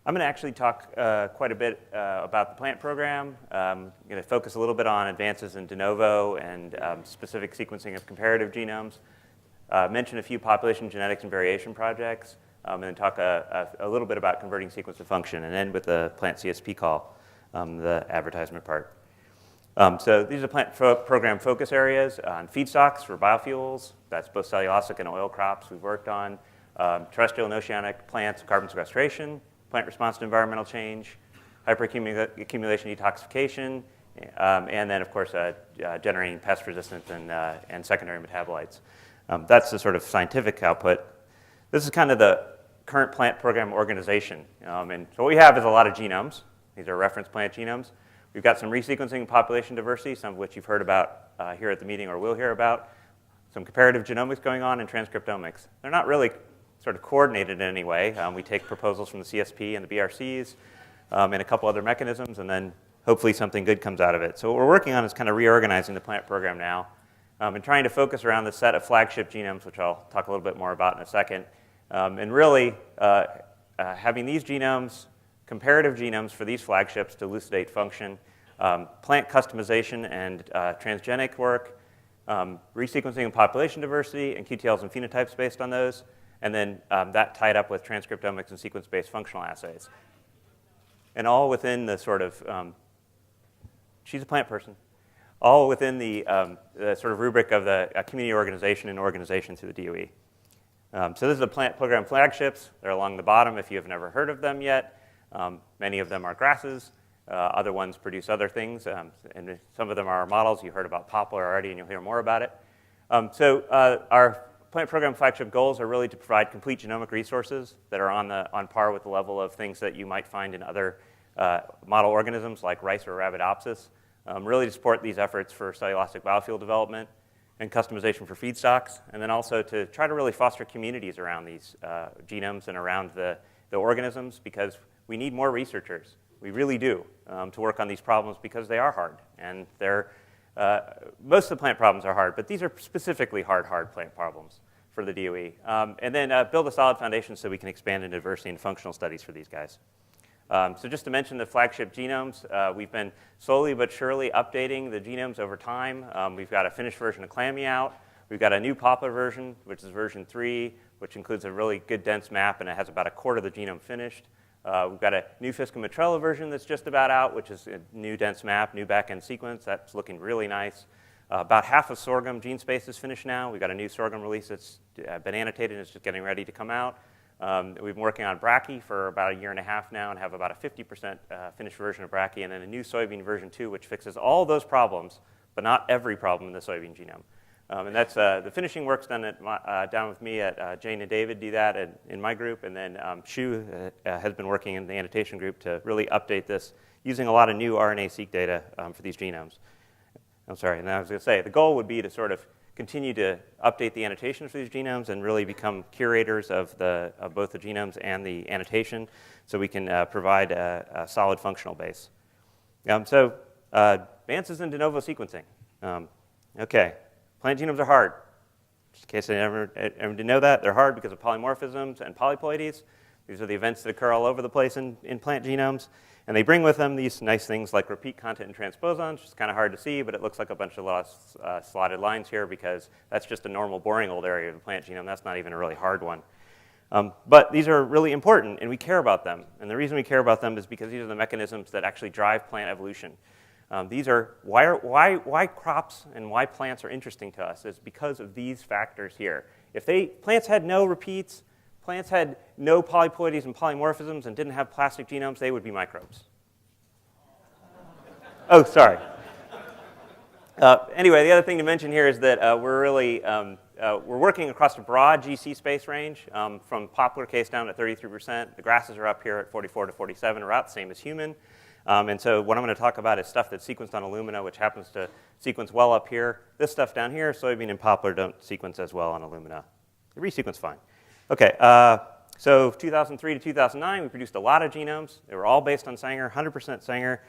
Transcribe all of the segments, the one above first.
I'm going to actually talk quite a bit about the plant program. I'm going to focus a little bit on advances in de novo and specific sequencing of comparative genomes. Mention a few population genetics and variation projects, and then talk a little bit about converting sequence to function, and end with the plant CSP call, the advertisement part. So these are plant program focus areas on feedstocks for biofuels. That's both cellulosic and oil crops we've worked on. Terrestrial and oceanic plants, carbon sequestration, plant response to environmental change, hyperaccumulation detoxification, and then, of course, generating pest resistance and secondary metabolites. That's the sort of scientific output. This is kind of the current plant program organization. And so what we have is a lot of genomes. These are reference plant genomes. We've got some resequencing and population diversity, some of which you've heard about here at the meeting or will hear about. Some comparative genomics going on and transcriptomics. They're not really sort of coordinated in any way. We take proposals from the CSP and the BRCs and a couple other mechanisms, and then hopefully something good comes out of it. So what we're working on is kind of reorganizing the plant program now and trying to focus around the set of flagship genomes, which I'll talk a little bit more about in a second, and really having these genomes, comparative genomes for these flagships to elucidate function, plant customization and transgenic work, resequencing and population diversity, and QTLs and phenotypes based on those, and then that tied up with transcriptomics and sequence-based functional assays. And all within the sort of, she's a plant person, all within the sort of rubric of the community organization and organization through the DOE. So this is the plant program flagships. They're along the bottom if you have never heard of them yet. Many of them are grasses. Other ones produce other things, and some of them are our models. You heard about Poplar already, and you'll hear more about it. So our plant program flagship goals are really to provide complete genomic resources that are on par with the level of things that you might find in other model organisms like rice or Arabidopsis, really to support these efforts for cellulosic biofuel development and customization for feedstocks, and then also to try to really foster communities around these genomes and around the organisms, because we need more researchers. We really do, to work on these problems because they are hard, and they're most of the plant problems are hard, but these are specifically hard plant problems for the DOE. And then build a solid foundation so we can expand into diversity and functional studies for these guys. So just to mention the flagship genomes, we've been slowly but surely updating the genomes over time. We've got a finished version of Clammy out. We've got a new Poplar version, which is version 3, which includes a really good dense map, and it has about a quarter of the genome finished. We've got a new Fiscum-Matrella version that's just about out, which is a new dense map, new back-end sequence. That's looking really nice. About half of sorghum gene space is finished now. We've got a new sorghum release that's been annotated and it's just getting ready to come out. We've been working on Brachy for about a year and a half now and have about a 50% finished version of Brachy, and then a new soybean version 2, which fixes all those problems, but not every problem in the soybean genome. And that's the finishing work's done down with me at Jane and David do that in my group, and then Shu has been working in the annotation group to really update this using a lot of new RNA-seq data for these genomes. I'm sorry, and I was going to say, the goal would be to sort of continue to update the annotations for these genomes and really become curators of both the genomes and the annotation so we can provide a solid functional base. So advances in de novo sequencing. Okay. Plant genomes are hard. Just in case I ever didn't know that, they're hard because of polymorphisms and polyploidies. These are the events that occur all over the place in plant genomes. And they bring with them these nice things like repeat content and transposons, which is kind of hard to see, but it looks like a bunch of slotted lines here because that's just a normal boring old area of the plant genome. That's not even a really hard one. But these are really important, and we care about them. And the reason we care about them is because these are the mechanisms that actually drive plant evolution. These are why crops and why plants are interesting to us is because of these factors here. If plants had no repeats, plants had no polyploidies and polymorphisms and didn't have plastic genomes, they would be microbes. Oh, sorry. Anyway, the other thing to mention here is that we're really we're working across a broad GC space range from Poplar case down to 33%. The grasses are up here at 44 to 47, about the same as human. And so what I'm going to talk about is stuff that's sequenced on Illumina, which happens to sequence well up here. This stuff down here, soybean and poplar, don't sequence as well on Illumina. They resequence fine. Okay, so 2003 to 2009, we produced a lot of genomes. They were all based on Sanger, 100% Sanger.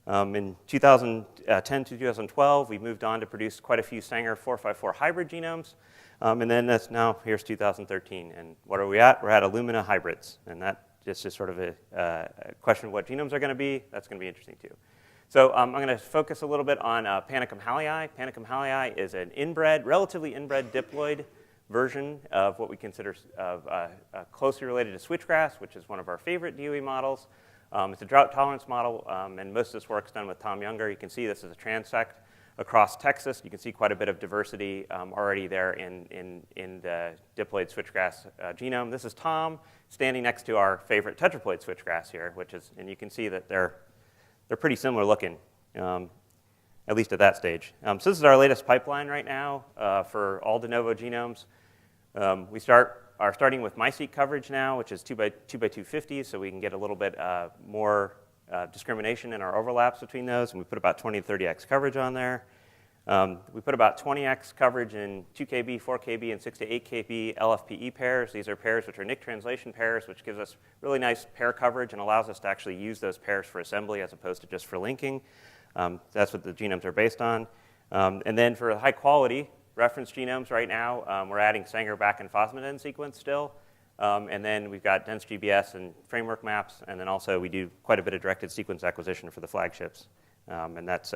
In 2010 to 2012, we moved on to produce quite a few Sanger 454 hybrid genomes. And then here's 2013. And what are we at? We're at Illumina hybrids. And that just sort of a question of what genomes are going to be. That's going to be interesting too. So I'm going to focus a little bit on Panicum hallii. Panicum hallii is an inbred, relatively inbred diploid version of what we consider closely related to switchgrass, which is one of our favorite DOE models. It's a drought tolerance model, and most of this work's done with Tom Younger. You can see this is a transect across Texas. You can see quite a bit of diversity already there in the diploid switchgrass genome. This is Tom standing next to our favorite tetraploid switchgrass here, and you can see that they're pretty similar looking, at least at that stage. So this is our latest pipeline right now for all de novo genomes. We are starting with MySeq coverage now, which is 2 by 250, so we can get a little bit more discrimination in our overlaps between those, and we put about 20 to 30x coverage on there. We put about 20x coverage in 2 kb, 4 kb, and 6 to 8 kb LFPE pairs. These are pairs which are Nick translation pairs, which gives us really nice pair coverage and allows us to actually use those pairs for assembly as opposed to just for linking. That's what the genomes are based on. And then for high quality reference genomes right now, we're adding Sanger back and phosphidine sequence still. And then we've got dense GBS and framework maps, and then also we do quite a bit of directed sequence acquisition for the flagships. And that's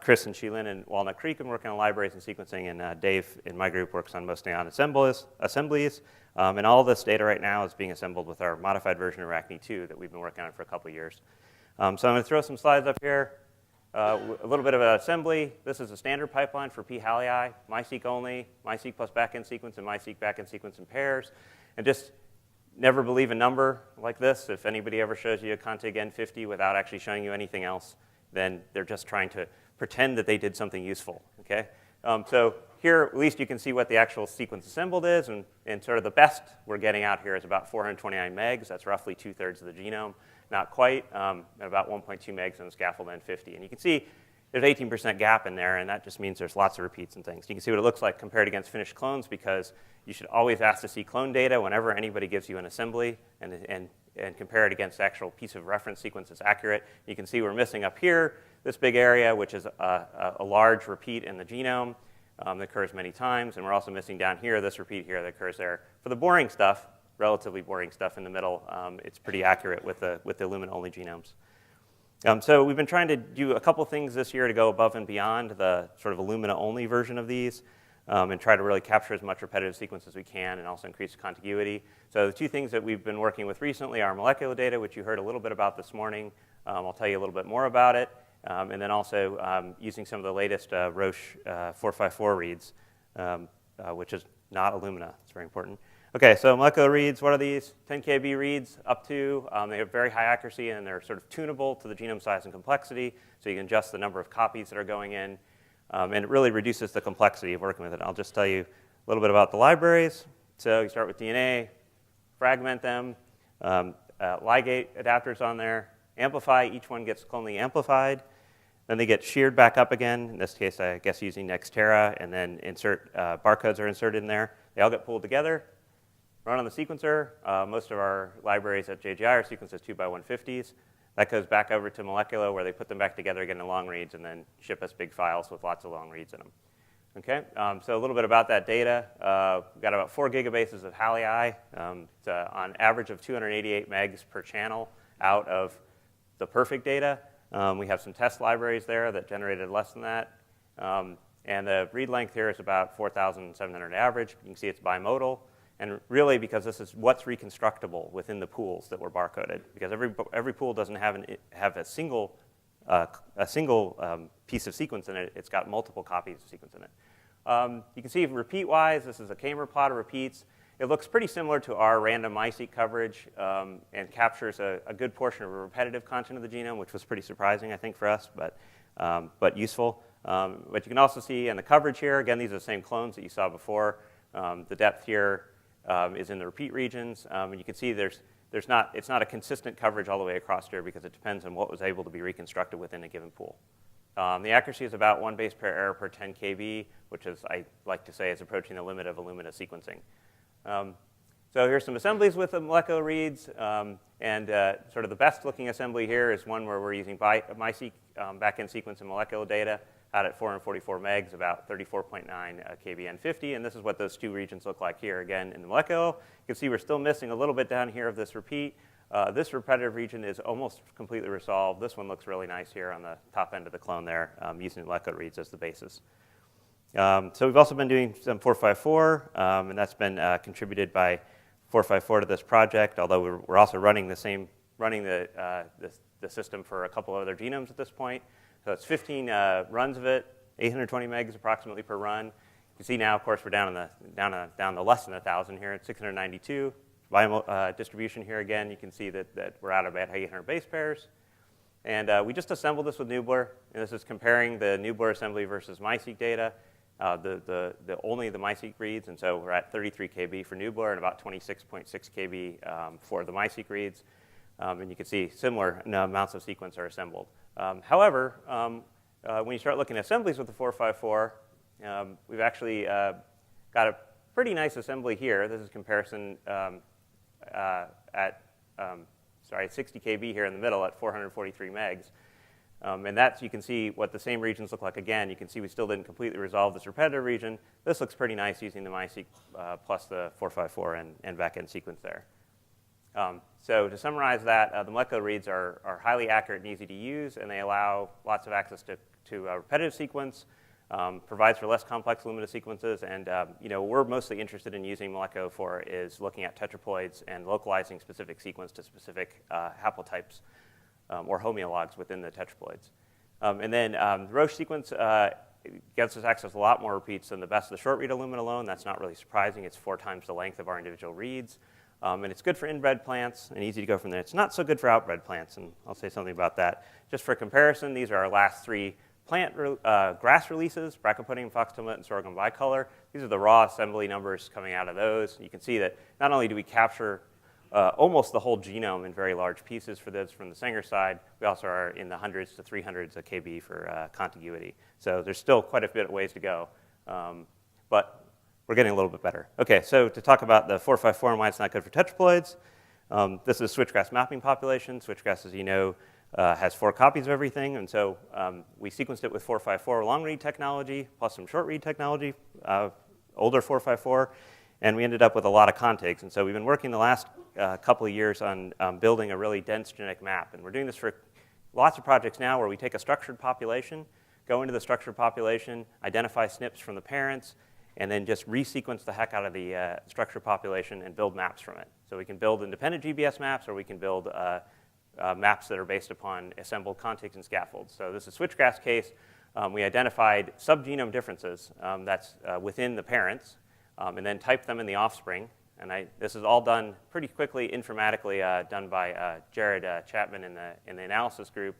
Chris and Shilin in Walnut Creek and working on libraries and sequencing, and Dave in my group works on mostly on assemblies. And all this data right now is being assembled with our modified version of Arachne2 that we've been working on for a couple of years. So I'm going to throw some slides up here. A little bit of an assembly. This is a standard pipeline for P. hallii, MySeq only, MySeq plus backend sequence, and MySeq backend sequence in pairs. And just never believe a number like this. If anybody ever shows you a Contig N50 without actually showing you anything else, then they're just trying to pretend that they did something useful, okay? So here, at least you can see what the actual sequence assembled is, and sort of the best we're getting out here is about 429 megs. That's roughly 2/3 of the genome. Not quite, and about 1.2 megs on the scaffold N50. And you can see there's 18% gap in there, and that just means there's lots of repeats and things. You can see what it looks like compared against finished clones, because you should always ask to see clone data whenever anybody gives you an assembly and compare it against the actual piece of reference sequence that's accurate. You can see we're missing up here this big area, which is a large repeat in the genome that occurs many times, and we're also missing down here this repeat here that occurs there. For the boring stuff, relatively boring stuff in the middle, it's pretty accurate with the Illumina-only genomes. So we've been trying to do a couple things this year to go above and beyond the sort of Illumina-only version of these, and try to really capture as much repetitive sequence as we can and also increase contiguity. So the two things that we've been working with recently are molecular data, which you heard a little bit about this morning. I'll tell you a little bit more about it. And then also using some of the latest Roche 454 reads, which is not Illumina. It's very important. Okay, so molecular reads, what are these? 10 kb reads up to. They have very high accuracy, and they're sort of tunable to the genome size and complexity, so you can adjust the number of copies that are going in. And it really reduces the complexity of working with it. I'll just tell you a little bit about the libraries. So you start with DNA, fragment them, ligate adapters on there, amplify. Each one gets clonally amplified. Then they get sheared back up again, in this case, I guess using Nextera, and then barcodes are inserted in there. They all get pulled together, run on the sequencer. Most of our libraries at JGI are sequenced as 2 by 150s. That goes back over to Molecular, where they put them back together again in long reads and then ship us big files with lots of long reads in them. Okay, so a little bit about that data. We've got about 4 gigabases of hallii. It's on average of 288 megs per channel out of the perfect data. We have some test libraries there that generated less than that. And the read length here is about 4,700 average. You can see it's bimodal. And really, because this is what's reconstructible within the pools that were barcoded, because every pool doesn't have a single piece of sequence in it. It's got multiple copies of sequence in it. You can see repeat-wise, this is a Kamer plot of repeats. It looks pretty similar to our random MySeq coverage and captures a good portion of the repetitive content of the genome, which was pretty surprising, I think, for us, but useful. But you can also see in the coverage here, again, these are the same clones that you saw before. The depth here is in the repeat regions, and you can see it's not a consistent coverage all the way across here because it depends on what was able to be reconstructed within a given pool. The accuracy is about 1 base pair error per 10 kb, which is, I like to say, is approaching the limit of Illumina sequencing. So here's some assemblies with the molecular reads, and sort of the best looking assembly here is one where we're using MySeq backend sequence and molecular data out at 444 megs, about 34.9 kb N50, and this is what those two regions look like here. Again, in the molecular, you can see we're still missing a little bit down here of this repeat, This repetitive region is almost completely resolved. This one looks really nice here on the top end of the clone there, using molecular reads as the basis. So we've also been doing some 454, and that's been contributed by 454 to this project, although we're also running the system for a couple of other genomes at this point. So it's 15 runs of it, 820 megs approximately per run. You can see now, of course, we're down to less than 1,000 here at 692. Biome distribution here again, you can see that we're at about 800 base pairs. And we just assembled this with Nubler, and this is comparing the Nubler assembly versus MySeq data, only the MySeq reads, and so we're at 33 kb for Nubler and about 26.6 kb for the MySeq reads. And you can see similar amounts of sequence are assembled. However, when you start looking at assemblies with the 454, we've actually got a pretty nice assembly here. This is comparison at 60 kb here in the middle at 443 megs. And that's, you can see what the same regions look like again. You can see we still didn't completely resolve this repetitive region. This looks pretty nice using the MySeq plus the 454 and backend sequence there. So to summarize that, the molecular reads are highly accurate and easy to use, and they allow lots of access to repetitive sequence, provides for less complex Illumina sequences, and what we're mostly interested in using Moleco for is looking at tetraploids and localizing specific sequence to specific haplotypes or homologs within the tetraploids. And then the Roche sequence gives us access to a lot more repeats than the best of the short read Illumina alone. That's not really surprising. It's 4 times the length of our individual reads. And it's good for inbred plants and easy to go from there. It's not so good for outbred plants, and I'll say something about that. Just for comparison, these are our last 3 plant grass releases, Brachypodium, foxtail millet, and sorghum bicolor. These are the raw assembly numbers coming out of those. You can see that not only do we capture almost the whole genome in very large pieces for those from the Sanger side, we also are in the hundreds to 300s of kb for contiguity. So there's still quite a bit of ways to go, but we're getting a little bit better. Okay, so to talk about the 454 and why it's not good for tetraploids, this is a switchgrass mapping population. Switchgrass, as you know, has 4 copies of everything, and so we sequenced it with 454 long read technology plus some short read technology, older 454, and we ended up with a lot of contigs. And so we've been working the last couple of years on building a really dense genetic map, and we're doing this for lots of projects now where we take a structured population, go into the structured population, identify SNPs from the parents, and then just resequence the heck out of the structured population and build maps from it. So we can build independent GBS maps, or we can build maps that are based upon assembled contigs and scaffolds. So this is switchgrass case. We identified subgenome differences that's within the parents, and then typed them in the offspring. And this is all done pretty quickly, informatically, done by Jared Chapman in the analysis group,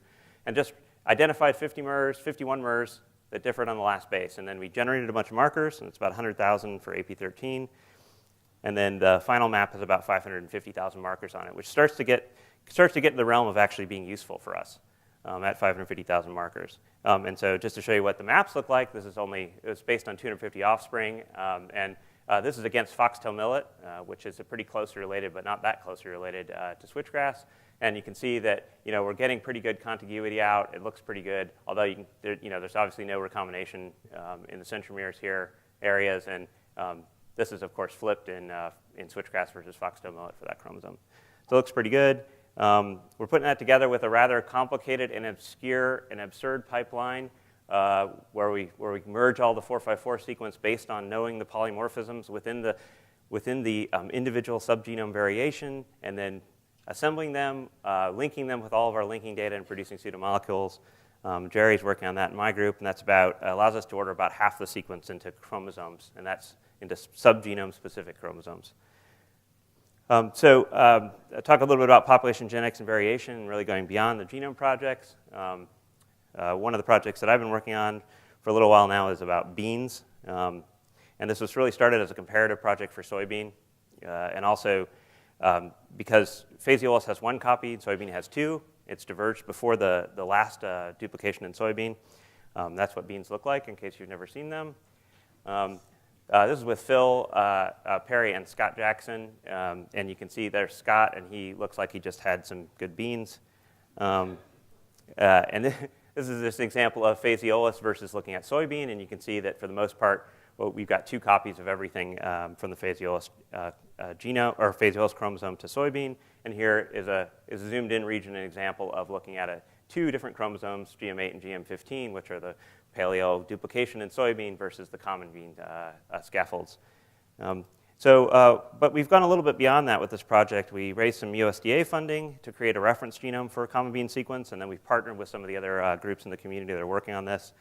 and just identified 51 MERS that differed on the last base. And then we generated a bunch of markers, and it's about 100,000 for AP13. And then the final map has about 550,000 markers on it, which starts to get in the realm of actually being useful for us at 550,000 markers. And so just to show you what the maps look like, it's based on 250 offspring. And this is against foxtail millet, which is a pretty closely related, but not that closely related to switchgrass. And you can see that we're getting pretty good contiguity out. It looks pretty good, although there's obviously no recombination in the centromeres here areas. And this is, of course, flipped in switchgrass versus foxtail millet for that chromosome. So it looks pretty good. We're putting that together with a rather complicated and obscure and absurd pipeline where we merge all the 454 sequence based on knowing the polymorphisms within the individual subgenome variation, and then assembling them, linking them with all of our linking data, and producing pseudomolecules. Jerry's working on that in my group, and that's allows us to order about half the sequence into chromosomes, and that's into subgenome-specific chromosomes. Talk a little bit about population genetics and variation, and really going beyond the genome projects. One of the projects that I've been working on for a little while now is about beans. And this was really started as a comparative project for soybean. And also, because Phaseolus has 1 copy and soybean has 2, it's diverged before the last duplication in soybean. That's what beans look like, in case you've never seen them. This is with Phil Perry and Scott Jackson, and you can see there's Scott, and he looks like he just had some good beans. And this is just an example of Phaseolus versus looking at soybean, and you can see that for the most part, we've got 2 copies of everything from the Phaseolus genome or Phaseolus chromosome to soybean. And here is a zoomed in region, an example of looking at two different chromosomes, GM8 and GM15, which are the paleo duplication in soybean versus the common bean scaffolds. But we've gone a little bit beyond that with this project. We raised some USDA funding to create a reference genome for a common bean sequence, and then we've partnered with some of the other groups in the community that are working on this.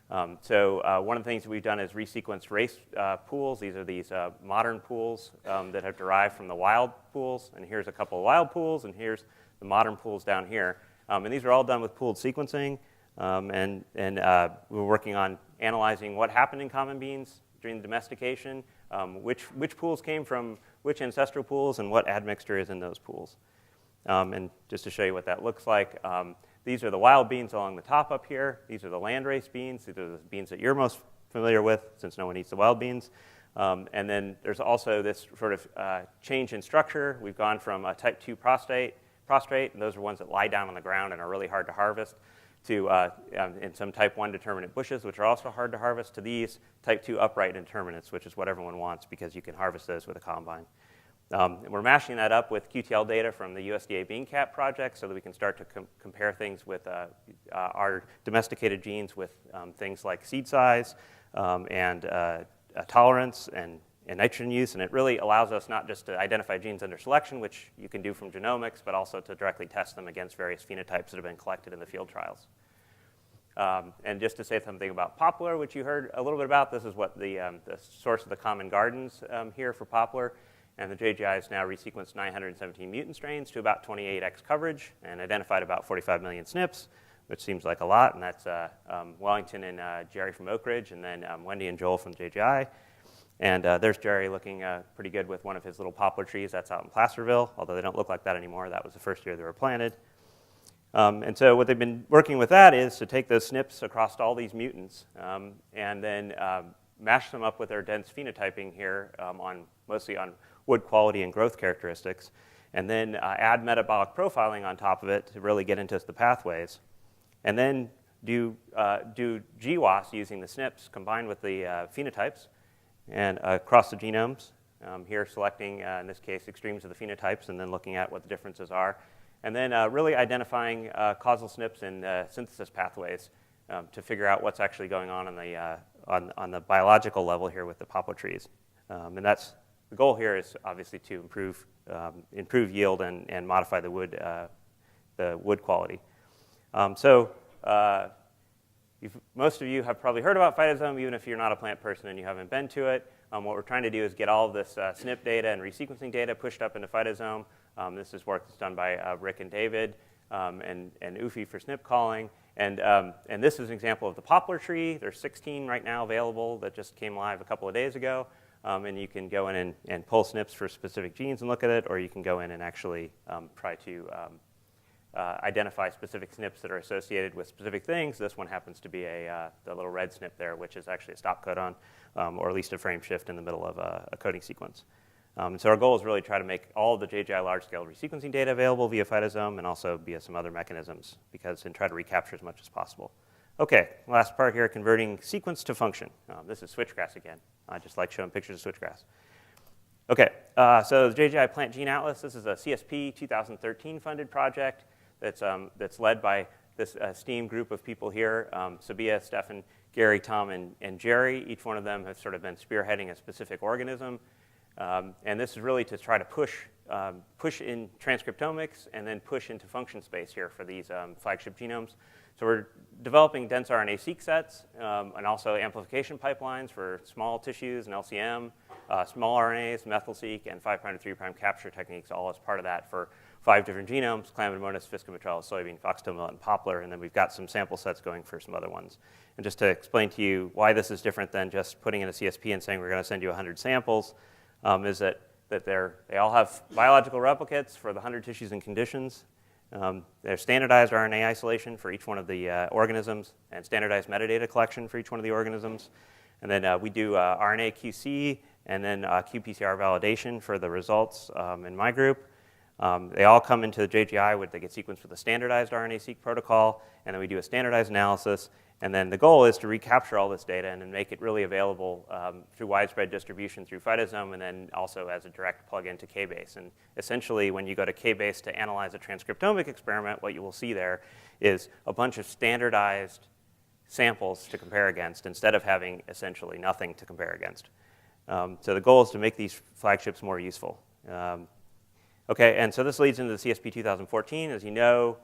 One of the things that we've done is resequenced race pools. These are these modern pools that have derived from the wild pools. And here's a couple of wild pools, and here's the modern pools down here. And these are all done with pooled sequencing. We're working on analyzing what happened in common beans during the domestication, which pools came from which ancestral pools, and what admixture is in those pools. And just to show you what that looks like, these are the wild beans along the top up here. These are the landrace beans. These are the beans that you're most familiar with, since no one eats the wild beans. And then there's also this sort of change in structure. We've gone from a type 2 prostrate, and those are ones that lie down on the ground and are really hard to harvest, to in some type 1 determinate bushes, which are also hard to harvest, to these type 2 upright indeterminates, which is what everyone wants because you can harvest those with a combine. We're mashing that up with QTL data from the USDA Bean Cap project so that we can start to compare things with our domesticated genes with things like seed size and tolerance and nitrogen use. And it really allows us not just to identify genes under selection, which you can do from genomics, but also to directly test them against various phenotypes that have been collected in the field trials. And just to say something about Poplar, which you heard a little bit about, this is what the source of the common gardens here for Poplar. And the JGI has now resequenced 917 mutant strains to about 28x coverage and identified about 45 million SNPs, which seems like a lot. And that's Wellington and Jerry from Oak Ridge, and then Wendy and Joel from JGI. And there's Jerry looking pretty good with one of his little poplar trees. That's out in Placerville, although they don't look like that anymore. That was the first year they were planted. And so what they've been working with that is to take those SNPs across all these mutants and then mash them up with their dense phenotyping here mostly on wood quality and growth characteristics, and then add metabolic profiling on top of it to really get into the pathways. And then do GWAS using the SNPs combined with the phenotypes and across the genomes. Here selecting, in this case, extremes of the phenotypes and then looking at what the differences are. And then really identifying causal SNPs and synthesis pathways to figure out what's actually going on the biological level here with the poplar trees. And that's the goal here is obviously to improve yield and modify the wood quality. Most of you have probably heard about phytosome, even if you're not a plant person and you haven't been to it. What we're trying to do is get all of this SNP data and resequencing data pushed up into phytosome. This is work that's done by Rick and David and Ufi for SNP calling. And this is an example of the poplar tree. There's 16 right now available that just came live a couple of days ago. And you can go in and pull SNPs for specific genes and look at it, or you can go in and actually try to identify specific SNPs that are associated with specific things. This one happens to be the little red SNP there, which is actually a stop codon, or at least a frame shift in the middle of a coding sequence. So our goal is really to try to make all of the JGI large-scale resequencing data available via phytosome and also via some other mechanisms, and try to recapture as much as possible. Okay, last part here, converting sequence to function. This is switchgrass again. I just like showing pictures of switchgrass. Okay, so the JGI Plant Gene Atlas, this is a CSP 2013 funded project that's led by this esteemed group of people here, Sabia, Stefan, Gary, Tom, and Jerry. Each one of them has sort of been spearheading a specific organism. And this is really to try to push in transcriptomics and then push into function space here for these flagship genomes. So we're developing dense RNA-seq sets and also amplification pipelines for small tissues and LCM, small RNAs, methyl-seq, and 5' to 3' capture techniques, all as part of that for 5 different genomes: Chlamydomonas, Fiscometrellus, soybean, foxtail millet, and poplar. And then we've got some sample sets going for some other ones. And just to explain to you why this is different than just putting in a CSP and saying we're going to send you 100 samples, is that they all have biological replicates for the 100 tissues and conditions. There's standardized RNA isolation for each one of the organisms and standardized metadata collection for each one of the organisms. And then we do RNA QC and then qPCR validation for the results in my group. They all come into the JGI where they get sequenced with a standardized RNA-seq protocol, and then we do a standardized analysis, And then the goal is to recapture all this data and then make it really available through widespread distribution through Phytosome, and then also as a direct plug-in to K-base. And essentially, when you go to K-base to analyze a transcriptomic experiment, what you will see there is a bunch of standardized samples to compare against instead of having essentially nothing to compare against. So the goal is to make these flagships more useful. Okay, and so this leads into the CSP 2014. As you know,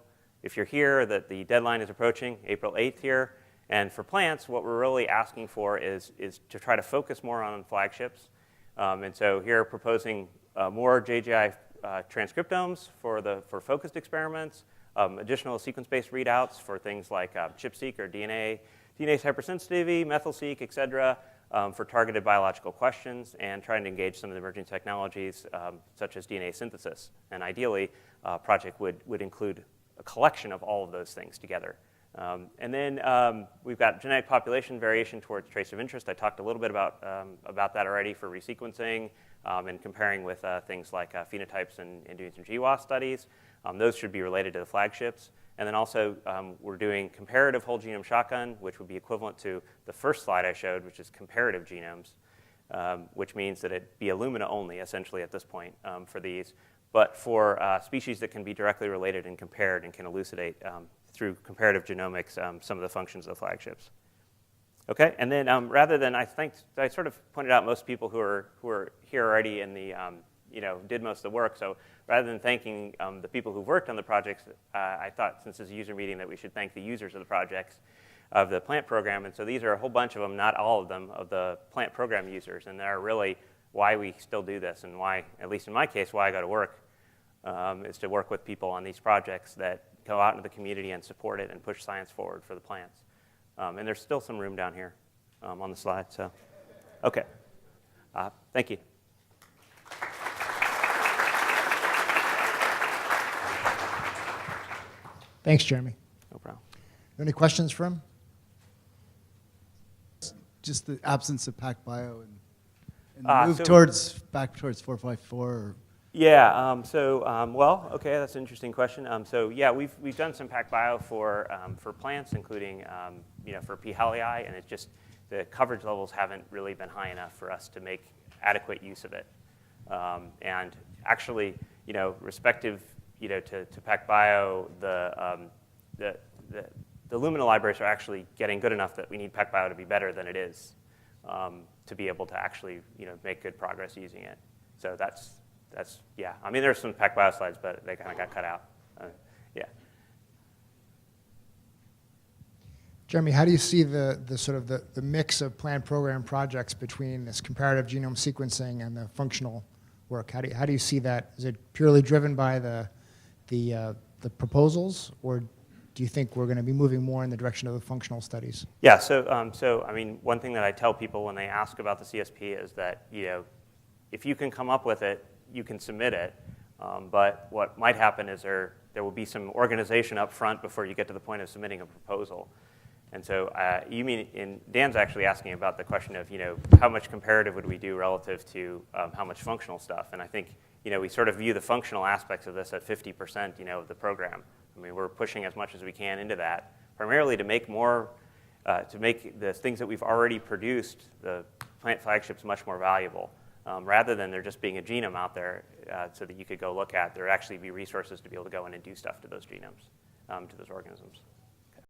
if you're here, that the deadline is approaching, April 8th here. And for plants, what we're really asking for is to try to focus more on flagships. And so here, proposing more JGI transcriptomes for focused experiments, additional sequence-based readouts for things like ChIP-seq or DNase hypersensitivity, methyl-seq, et cetera, for targeted biological questions, and trying to engage some of the emerging technologies such as DNA synthesis. And ideally, a project would include a collection of all of those things together. And then we've got genetic population variation towards trace of interest. I talked a little bit about that already for resequencing and comparing with things like phenotypes and Indians and GWAS studies. Those should be related to the flagships. And then also, we're doing comparative whole genome shotgun, which would be equivalent to the first slide I showed, which is comparative genomes, which means that it'd be Illumina only, essentially, at this point for these. But for species that can be directly related and compared and can elucidate through comparative genomics some of the functions of the flagships. Okay, and then rather than, I think I sort of pointed out most people who are here already in the did most of the work. So rather than thanking the people who've worked on the projects, I thought since it's a user meeting that we should thank the users of the projects of the plant program. And so these are a whole bunch of them, not all of them, of the plant program users. And they're really why we still do this and why, at least in my case, why I go to work is to work with people on these projects that go out into the community and support it and push science forward for the plants. And there's still some room down here on the slide. So, okay. Thank you. Thanks, Jeremy. No problem. Any questions for him? Just the absence of PacBio and the move back towards 454. Or yeah. Well, okay, that's an interesting question. So yeah, we've done some PacBio for plants, including for P. hallii, and it's just the coverage levels haven't really been high enough for us to make adequate use of it. And actually, respective to PacBio, the Illumina libraries are actually getting good enough that we need PacBio to be better than it is to be able to actually make good progress using it. So that's yeah. I mean, there's some PacBio slides, but they kind of got cut out. Yeah. Jeremy, how do you see the sort of the mix of plant program projects between this comparative genome sequencing and the functional work? How do you see that? Is it purely driven by the proposals, or do you think we're going to be moving more in the direction of the functional studies? Yeah. So I mean, one thing that I tell people when they ask about the CSP is that if you can come up with it, you can submit it. But what might happen is there will be some organization up front before you get to the point of submitting a proposal. And so Dan's actually asking about the question of how much comparative would we do relative to how much functional stuff. And I think we sort of view the functional aspects of this at 50% of the program. I mean, we're pushing as much as we can into that, primarily to make more, to make the things that we've already produced, the plant flagships, much more valuable. Rather than there just being a genome out there so that you could go look at, there actually be resources to be able to go in and do stuff to those genomes, to those organisms.